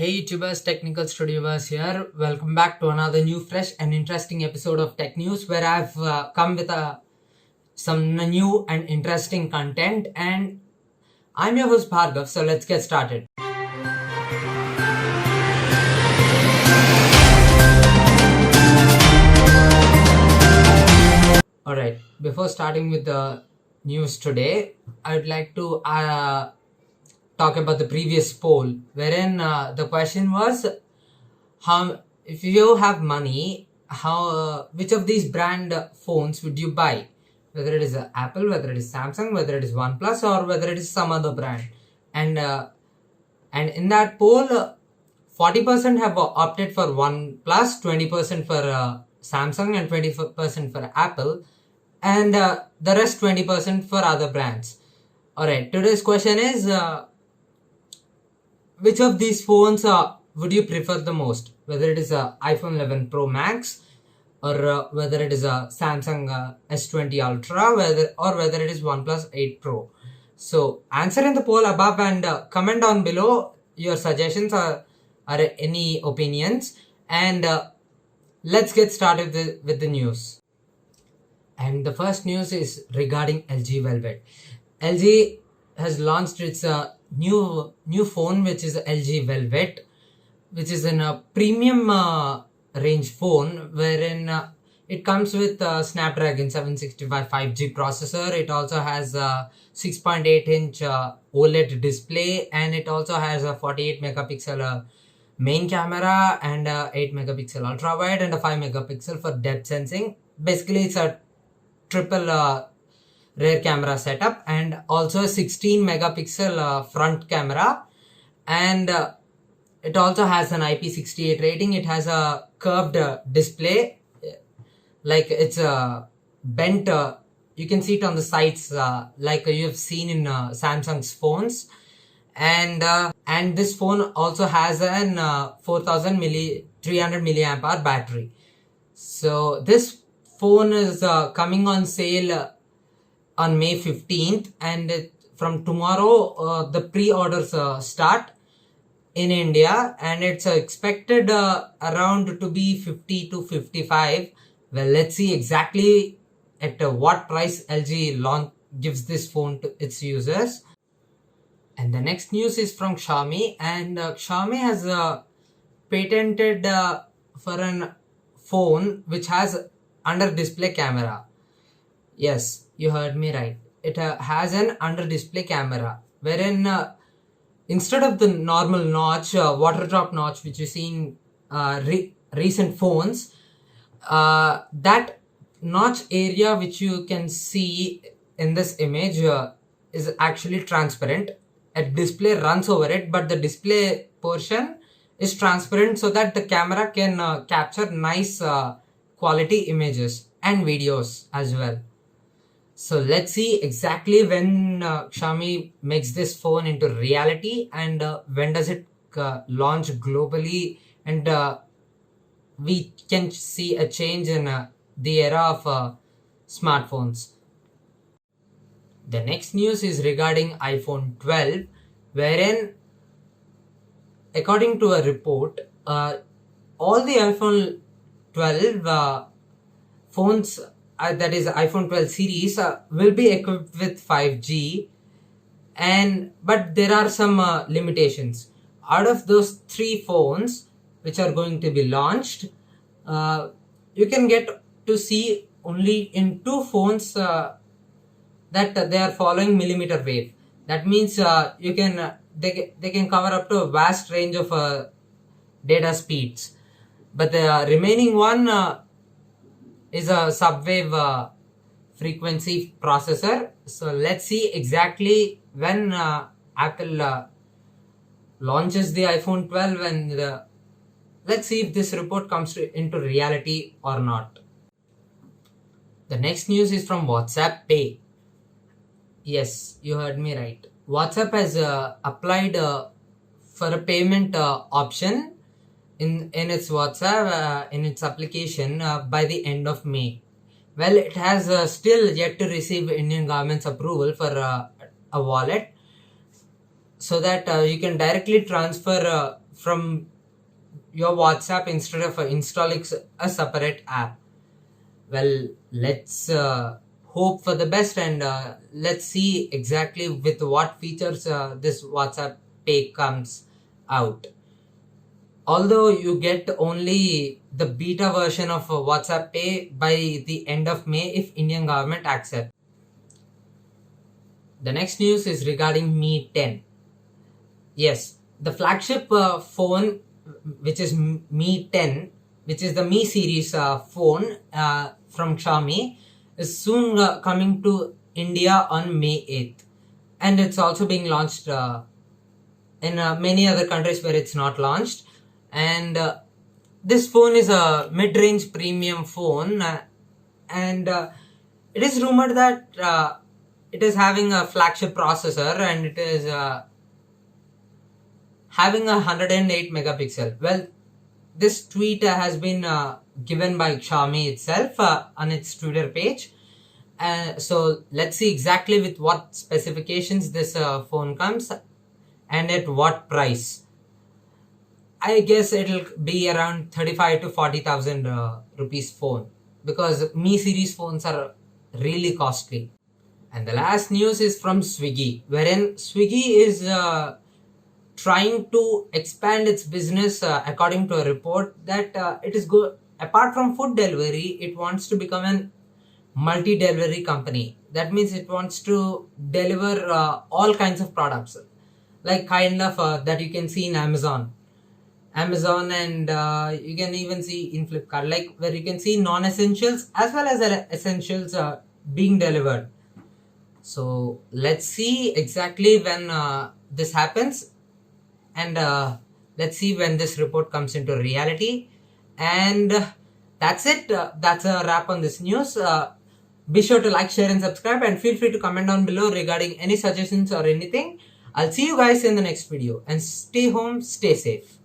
Hey YouTubers, Technical Studioverse here. Welcome back to another new, fresh and interesting episode of Tech News, where I've come with some new and interesting content, and I'm your host Bhargav, so let's get started. Alright, before starting with the news today, I would like to talk about the previous poll, wherein the question was, how if you have money, how which of these brand phones would you buy? Whether it is Apple, whether it is Samsung, whether it is OnePlus, or whether it is some other brand. And in that poll, 40% have opted for OnePlus, 20% for Samsung, and 20% for Apple, and the rest 20% for other brands. Alright, today's question is, which of these phones would you prefer the most? Whether it is a iPhone 11 Pro Max, or whether it is a Samsung S20 Ultra, whether it is OnePlus 8 Pro. So answer in the poll above and comment down below your suggestions or any opinions, and let's get started with the news. And the first news is regarding LG Velvet. LG has launched its new phone, which is LG Velvet, which is a premium range phone, wherein it comes with Snapdragon 765 5G processor. It also has a 6.8-inch OLED display, and it also has a 48 megapixel main camera and 8 megapixel ultra wide and a 5 megapixel for depth sensing. Basically, it's a triple rear camera setup, and also a 16 megapixel front camera, and it also has an IP68 rating. It has a curved display, like it's bent. You can see it on the sides, like you've seen in Samsung's phones, and this phone also has an 300 milliamp hour battery. So this phone is coming on sale on May 15th, and from tomorrow the pre-orders start in India, and it's expected around to be 50 to 55. Well, let's see exactly at what price LG gives this phone to its users. And the next news is from Xiaomi, and Xiaomi has patented for an phone which has under display camera. Yes, you heard me right. It has an under display camera, wherein instead of the normal notch, water drop notch, which you see in recent phones, that notch area which you can see in this image is actually transparent. A display runs over it, but the display portion is transparent, so that the camera can capture nice quality images and videos as well. So let's see exactly when Xiaomi makes this phone into reality, and when does it launch globally, and we can see a change in the era of smartphones. The next news is regarding iPhone 12, wherein, according to a report, all the iPhone 12 phones, that is iPhone 12 series, will be equipped with 5G, but there are some limitations. Out of those 3 phones which are going to be launched, you can get to see only in 2 phones that they are following millimeter wave. That means they can cover up to a vast range of data speeds, but the remaining one is a subwave frequency processor. So let's see exactly when Apple launches the iPhone 12, and let's see if this report comes into reality or not. The next news is from WhatsApp Pay. Yes, you heard me right. WhatsApp has applied for a payment option in its WhatsApp, in its application, by the end of May. Well, it has still yet to receive Indian government's approval for a wallet, so that you can directly transfer from your WhatsApp instead of installing a separate app. Well, let's hope for the best, and let's see exactly with what features this WhatsApp Pay comes out. Although you get only the beta version of WhatsApp Pay by the end of May if Indian government accepts. The next news is regarding Mi 10. Yes, the flagship phone, which is Mi 10, which is the Mi series phone from Xiaomi, is soon coming to India on May 8th. And it's also being launched in many other countries where it's not launched. And this phone is a mid-range premium phone, and it is rumored that it is having a flagship processor, and it is having a 108 megapixel. Well, this tweet has been given by Xiaomi itself on its Twitter page. So let's see exactly with what specifications this phone comes and at what price. I guess it'll be around 35 to 40,000 rupees phone, because Mi series phones are really costly. And the last news is from Swiggy, wherein Swiggy is trying to expand its business according to a report that it is good. Apart from food delivery, it wants to become a multi-delivery company. That means it wants to deliver all kinds of products, like kind of that you can see in Amazon, and you can even see in Flipkart, like where you can see non-essentials as well as essentials being delivered. So let's see exactly when this happens, and let's see when this report comes into reality. And that's it. That's a wrap on this news. Be sure to like, share and subscribe, and feel free to comment down below regarding any suggestions or anything. I'll see you guys in the next video, and stay home, stay safe.